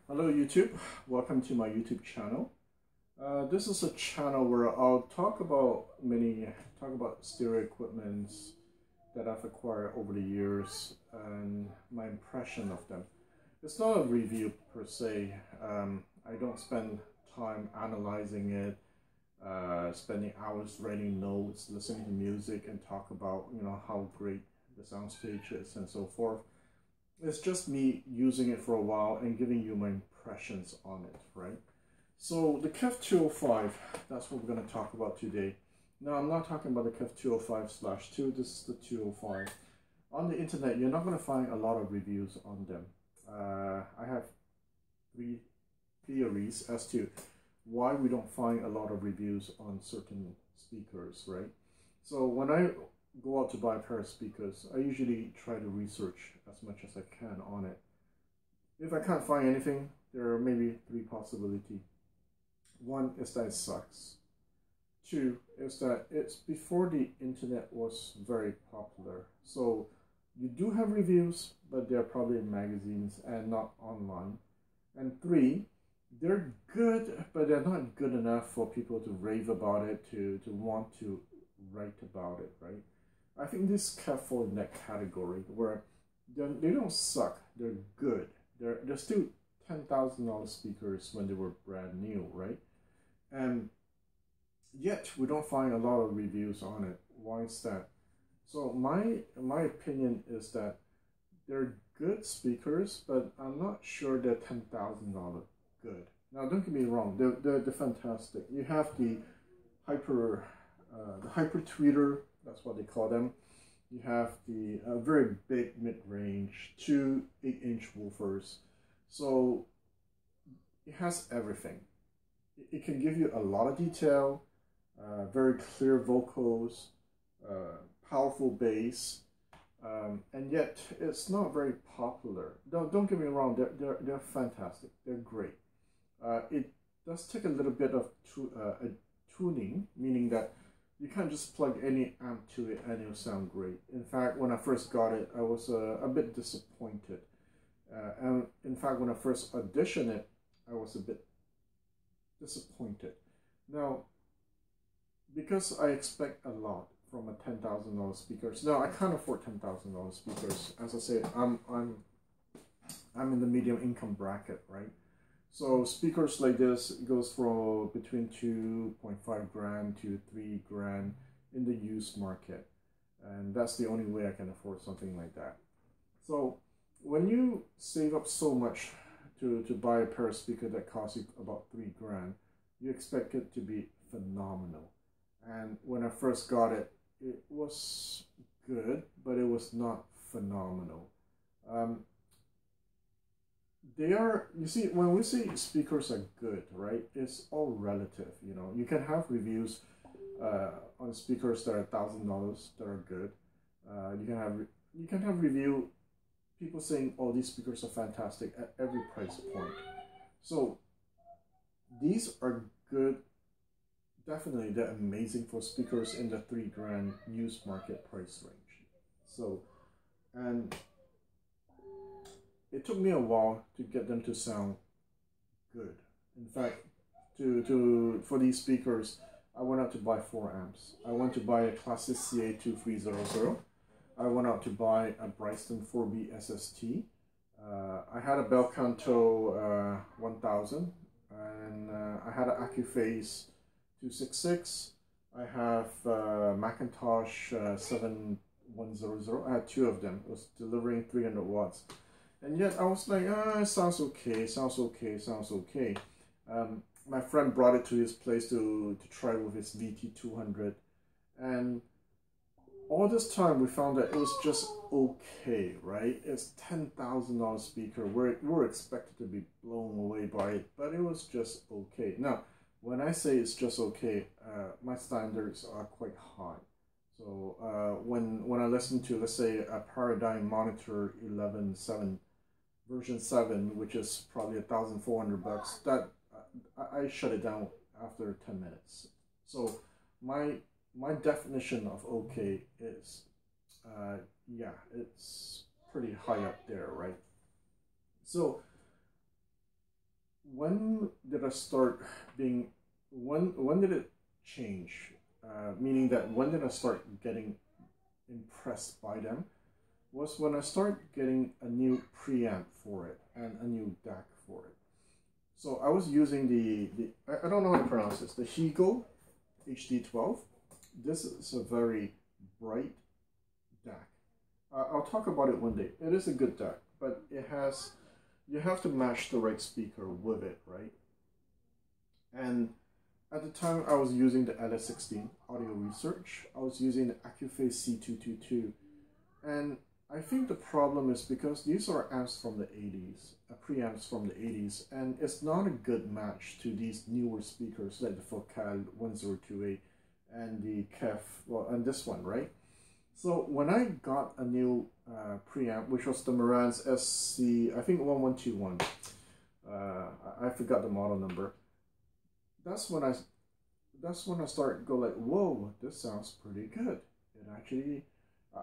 Hello YouTube, welcome to my YouTube channel. This is a channel where I'll talk about stereo equipments that I've acquired over the years and my impression of them. It's not a review per se. I don't spend time analyzing it, spending hours writing notes, listening to music, and talk about how great the soundstage is and so forth. It's just me using it for a while and giving you my impressions on it, right? So the KEF 205, that's what we're going to talk about today. Now, I'm not talking about the KEF 205/2, this is the 205. On the internet, you're not going to find a lot of reviews on them. I have three theories as to why we don't find a lot of reviews on certain speakers, right? So when I go out to buy a pair of speakers, I usually try to research as much as I can on it. If I can't find anything, there are maybe three possibilities. One is that it sucks. Two is that it's before the internet was very popular. So you do have reviews, but they're probably in magazines and not online. And three, they're good, but they're not good enough for people to rave about it, to want to write about it, right? I think this KEF fall in that category where they don't suck, they're good. They're still $10,000 speakers when they were brand new, right? And yet we don't find a lot of reviews on it. Why is that? So my opinion is that they're good speakers, but I'm not sure they're $10,000 good. Now don't get me wrong, they're fantastic. You have the hyper tweeter, that's what they call them. You have the very big mid-range, two 8-inch woofers. So it has everything. It can give you a lot of detail, very clear vocals, powerful bass, and yet it's not very popular. Don't get me wrong, they're fantastic. They're great. It does take a little bit of tuning, meaning that you can't just plug any amp to it and it'll sound great. In fact, when I first got it, I was a bit disappointed. And in fact, when I first auditioned it, I was a bit disappointed. Now, because I expect a lot from a $10,000 speakers. Now, I can't afford $10,000 speakers. As I said, I'm in the medium income bracket, right? So speakers like this goes for between 2.5 grand to 3 grand in the used market. And that's the only way I can afford something like that. So when you save up so much to buy a pair of speakers that costs you about 3 grand, you expect it to be phenomenal. And when I first got it, it was good, but it was not phenomenal. You see, when we say speakers are good, right, it's all relative. You can have reviews on speakers that are $1,000 that are good. You can have review people saying, oh, these speakers are fantastic at every price point. So these are good. Definitely, they're amazing for speakers in the 3 grand used market price range. So, and it took me a while to get them to sound good. In fact, for these speakers, I went out to buy 4 amps. I went to buy a Classic CA2300. I went out to buy a Bryson 4B SST. I had a Bel Canto 1000, and I had an AccuPhase 266. I have Macintosh 7100. I had 2 of them. It was delivering 300 watts. And yet I was like, it sounds okay, sounds okay, sounds okay. My friend brought it to his place to try with his VT200. And all this time we found that it was just okay, right? It's $10,000 speaker. We're expected to be blown away by it, but it was just okay. Now, when I say it's just okay, my standards are quite high. So when I listen to, let's say, a Paradigm Monitor 11.7 version 7, which is probably $1,400, that I shut it down after 10 minutes. So my definition of okay is, yeah, it's pretty high up there, right? So when did I start being, when did it change? Meaning that when did I start getting impressed by them? Was when I started getting a new preamp for it and a new DAC for it. So I was using I don't know how to pronounce this, the Higo HD12. This is a very bright DAC. I'll talk about it one day. It is a good DAC, but it has, you have to match the right speaker with it, right? And at the time I was using the LS16 Audio Research. I was using the Accuphase C222. And I think the problem is because these are amps from the 80s, preamps from the 80s, and it's not a good match to these newer speakers like the Focal 1028 and the KEF, well, and this one, right? So when I got a new preamp, which was the Marantz SC, I think 1121, I forgot the model number. That's when I started go like, whoa, this sounds pretty good. It actually,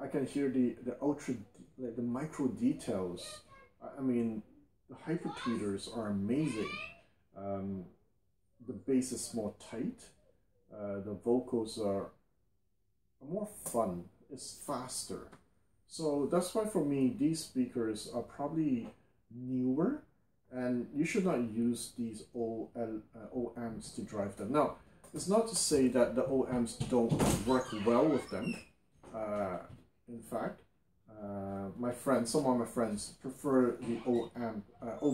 I can hear the ultra, like the micro details. I mean, the hyper tweeters are amazing. The bass is more tight. The vocals are more fun. It's faster. So that's why for me, these speakers are probably newer, and you should not use these old amps to drive them. Now, it's not to say that the old amps don't work well with them. In fact, some of my friends prefer the old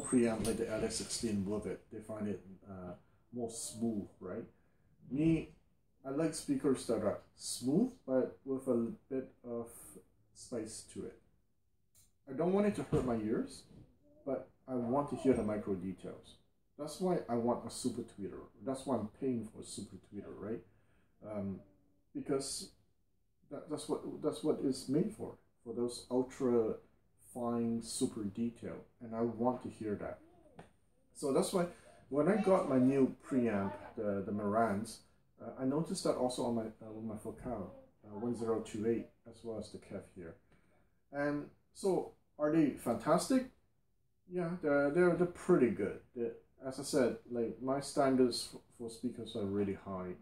preamp like the LS16 with it. They find it more smooth, right? Me, I like speakers that are smooth, but with a bit of spice to it. I don't want it to hurt my ears, but I want to hear the micro details. That's why I want a super tweeter. That's why I'm paying for a super tweeter, right? Because that's what it's made for those ultra fine super detail, and I want to hear that. So that's why when I got my new preamp, the Marantz, I noticed that also on my Focal 1028 as well as the KEF here. And so, are they fantastic? Yeah, they're pretty good. As I said, like my standards for speakers are really high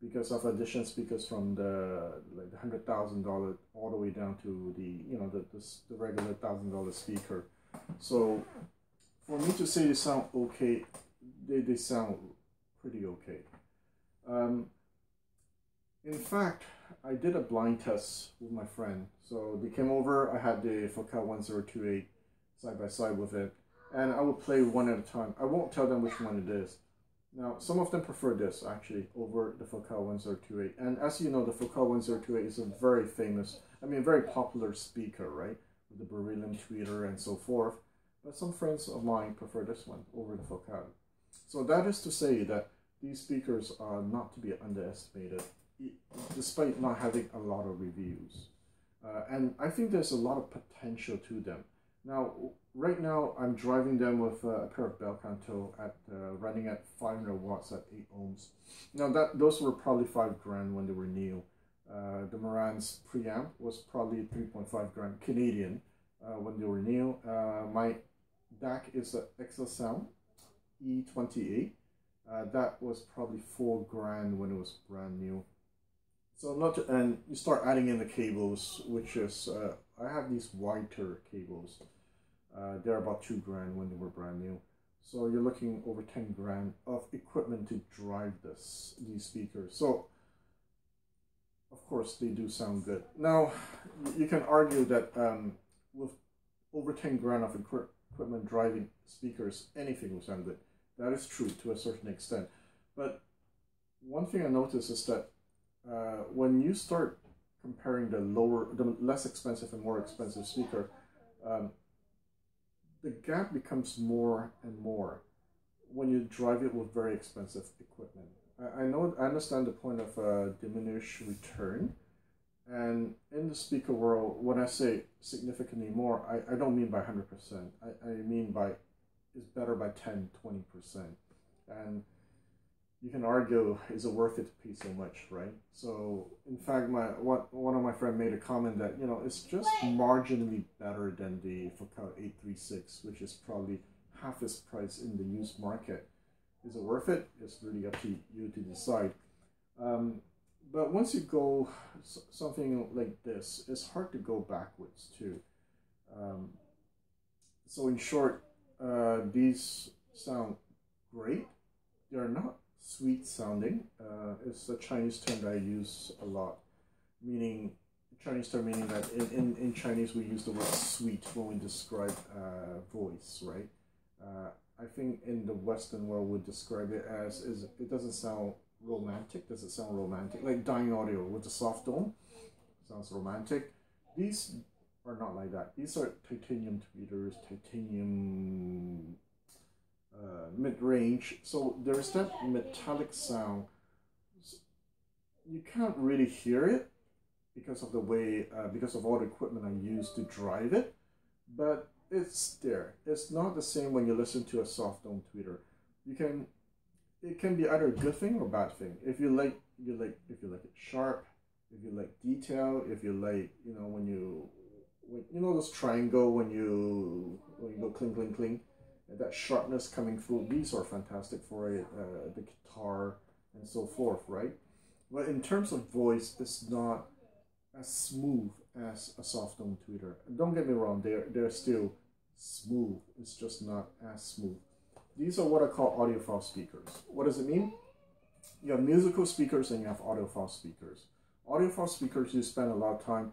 because I've auditioned speakers from the $100,000 all the way down to the regular $1,000 speaker. So for me to say they sound okay, they sound pretty okay. In fact, I did a blind test with my friend. So they came over, I had the Focal 1028 side by side with it, and I would play one at a time. I won't tell them which one it is. Now, some of them prefer this actually over the Focal 1028. And as you know, the Focal 1028 is a very famous, very popular speaker, right? With the beryllium tweeter and so forth. But some friends of mine prefer this one over the Focal. So that is to say that these speakers are not to be underestimated, despite not having a lot of reviews. And I think there's a lot of potential to them. Now, right now, I'm driving them with a pair of Bel Canto running at 500 watts at 8 ohms. Now, those were probably $5,000 when they were new. The Marantz preamp was probably $3.5 Canadian when they were new. My DAC is the Exasound E28. That was probably $4,000 when it was brand new. So and you start adding in the cables, which is I have these Yter cables. They're about $2,000 when they were brand new. So you're looking over $10,000 of equipment to drive these speakers. So of course they do sound good. Now you can argue that with over $10,000 of equipment driving speakers, anything will sound good. That is true to a certain extent. But one thing I noticed is that when you start comparing the less expensive and more expensive speaker, the gap becomes more and more when you drive it with very expensive equipment. I understand the point of diminished return, and in the speaker world, when I say significantly more, I don't mean by 100%. I mean by it's better by 10-20%, and you can argue, is it worth it to pay so much, right? So in fact, one of my friends made a comment that, it's just marginally better than the Focal 836, which is probably half its price in the used market. Is it worth it? It's really up to you to decide. But once you go something like this, it's hard to go backwards too. So in short, these sound great. They're not sweet sounding. It's a Chinese term that I use a lot, meaning that in Chinese we use the word sweet when we describe voice, right? I think in the Western world we describe it as it doesn't sound romantic. Does it sound romantic? Like Dying Audio with the soft dome sounds romantic. These are not like that. These are titanium tweeters, titanium mid-range. So there's that metallic sound. You can't really hear it because of the way, because of all the equipment I use to drive it, but it's there. It's not the same when you listen to a soft dome tweeter. It can be either a good thing or a bad thing. If you like it sharp, if you like detail, if you like, when you this triangle when you go cling cling cling, that sharpness coming through, these are fantastic for it. The guitar and so forth, right? But in terms of voice, it's not as smooth as a soft dome tweeter. Don't get me wrong, they're still smooth. It's just not as smooth. These are what I call audiophile speakers. What does it mean? You have musical speakers and you have audiophile speakers. Audiophile speakers, you spend a lot of time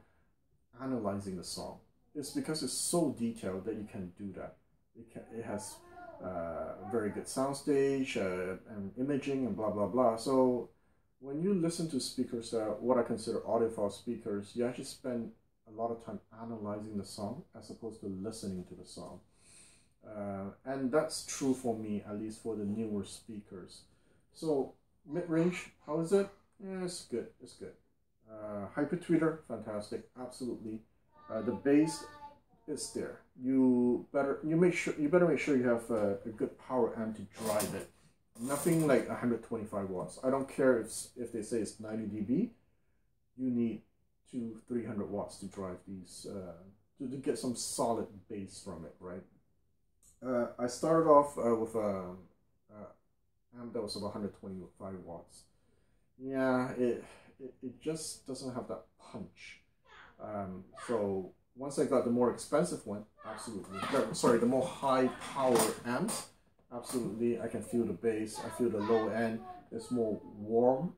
analyzing the song. It's because it's so detailed that you can do that. It has very good soundstage and imaging and blah blah blah. So when you listen to speakers that are what I consider audiophile speakers, you actually spend a lot of time analyzing the song as opposed to listening to the song. And that's true for me, at least for the newer speakers. So mid-range, how is it? Yeah, it's good. It's good. Hyper tweeter, fantastic, absolutely. The bass is there. You better make sure you have a good power amp to drive it. Nothing like 125 watts. I don't care if they say it's 90 dB. You need 200-300 watts to drive these to get some solid bass from it, right? I started off with a amp that was about 125 watts. Yeah, it just doesn't have that punch. So once I got the more expensive one, absolutely. Sorry, the more high power amps, absolutely. I can feel the bass. I feel the low end. It's more warm,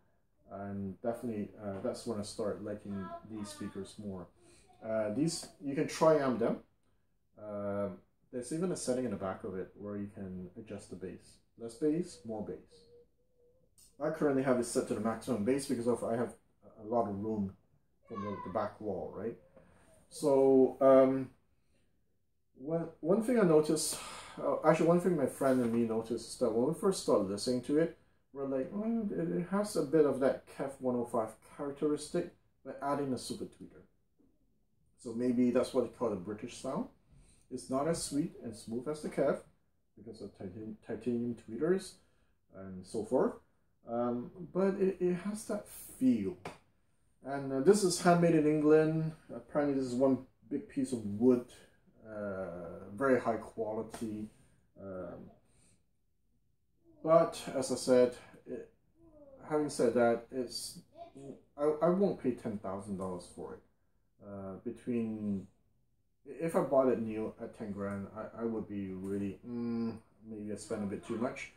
and definitely that's when I start liking these speakers more. These you can tri-amp them. There's even a setting in the back of it where you can adjust the bass. Less bass, more bass. I currently have it set to the maximum bass because I have a lot of room from the back wall, right? So one thing I noticed, actually one thing my friend and me noticed is that when we first started listening to it, we're like, well, it has a bit of that KEF 105 characteristic by adding a super tweeter. So maybe that's what they call the British sound. It's not as sweet and smooth as the KEF because of titanium tweeters and so forth. But it has that feel. And this is handmade in England. Apparently this is one big piece of wood, very high quality. But as I said, having said that, I won't pay $10,000 for it. If I bought it new at 10 grand, I would be really, maybe I spend a bit too much.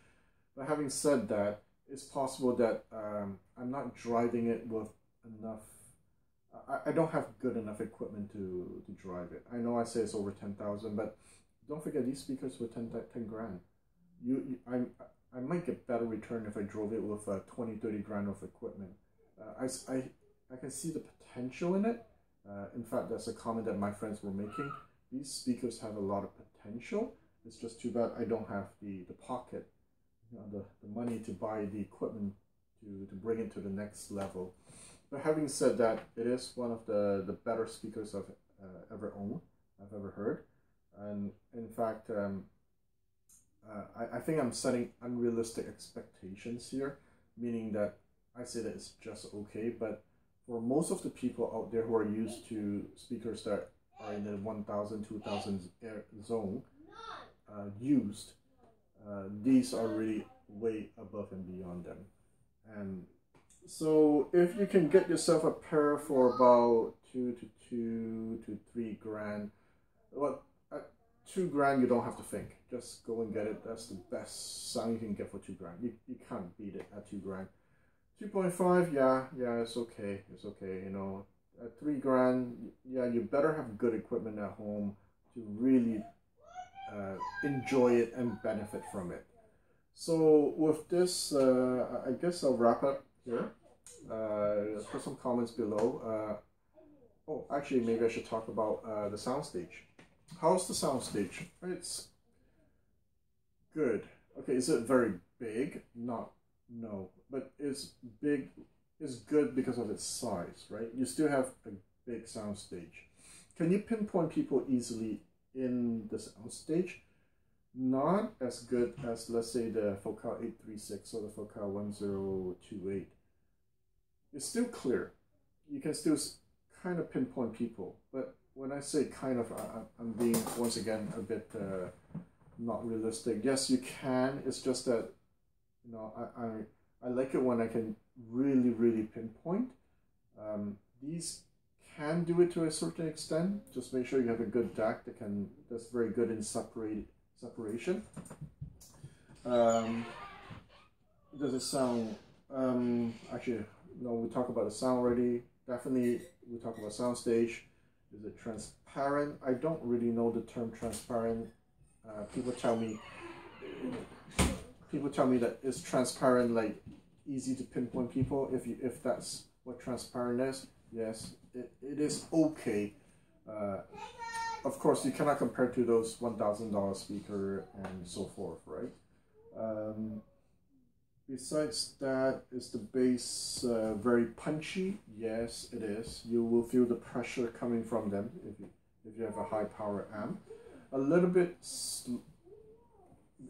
But having said that, it's possible that I'm not driving it with enough, I don't have good enough equipment to drive it. I know I say it's over 10,000, but don't forget these speakers were 10 grand. I might get better return if I drove it with 20-30 grand of equipment. I can see the potential in it. In fact, that's a comment that my friends were making. These speakers have a lot of potential. It's just too bad I don't have the pocket, the money to buy the equipment to bring it to the next level. But having said that, it is one of the better speakers I've ever owned, I've ever heard. And in fact, I think I'm setting unrealistic expectations here, meaning that I say that it's just okay, but for most of the people out there who are used to speakers that are in the 1,000, 2,000 zone, used, these are really way above and beyond them. And so if you can get yourself a pair for about $2 to $3 grand, well, at $2 grand you don't have to think. Just go and get it. That's the best sound you can get for $2 grand. You can't beat it at $2 grand. 2.5, yeah, it's okay. It's okay, you know. At $3 grand, yeah, you better have good equipment at home to really enjoy it and benefit from it. So with this, I guess I'll wrap up here. Put some comments below. Oh, actually, maybe I should talk about the soundstage. How's the soundstage? It's good. Okay, is it very big? No, but it's big. It's good because of its size, right? You still have a big soundstage. Can you pinpoint people easily in the soundstage? Not as good as, let's say, the Focal 836 or the Focal 1028. It's still clear. You can still kind of pinpoint people, but when I say kind of, I'm being, once again, a bit not realistic. Yes, you can. It's just that, you know, I like it when I can really pinpoint. These can do it to a certain extent. Just make sure you have a good DAC that's very good in separation. Does it sound, actually, no, we talked about the sound already. Definitely, we talked about soundstage. Is it transparent? I don't really know the term transparent. People tell me that it's transparent, like easy to pinpoint people. If that's what transparent is, yes, it is okay. Of course, you cannot compare to those $1,000 speaker and so forth, right? Besides that, is the bass very punchy? Yes, it is. You will feel the pressure coming from them if you have a high power amp. A little bit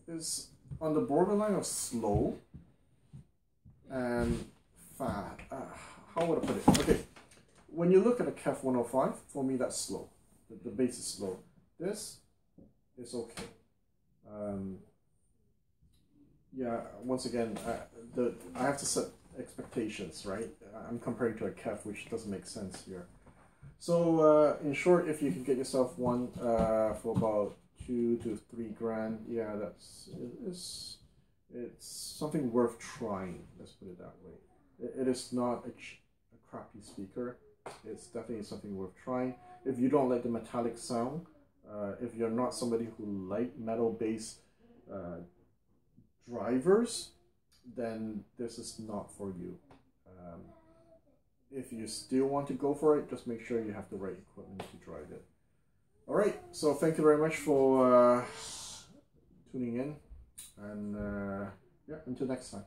is on the borderline of slow and fat. How would I put it? Okay, when you look at a KEF 105, for me that's slow. The bass is slow. This is okay. Yeah, once again, I have to set expectations, right? I'm comparing to a KEF, which doesn't make sense here. So in short, if you can get yourself one for about $2 to $3 grand, yeah, it's something worth trying. Let's put it that way. It is not a crappy speaker. It's definitely something worth trying. If you don't like the metallic sound, if you're not somebody who like metal bass drivers, then this is not for you. If you still want to go for it, just make sure you have the right equipment to drive it. All right, so thank you very much for tuning in, and yeah, until next time.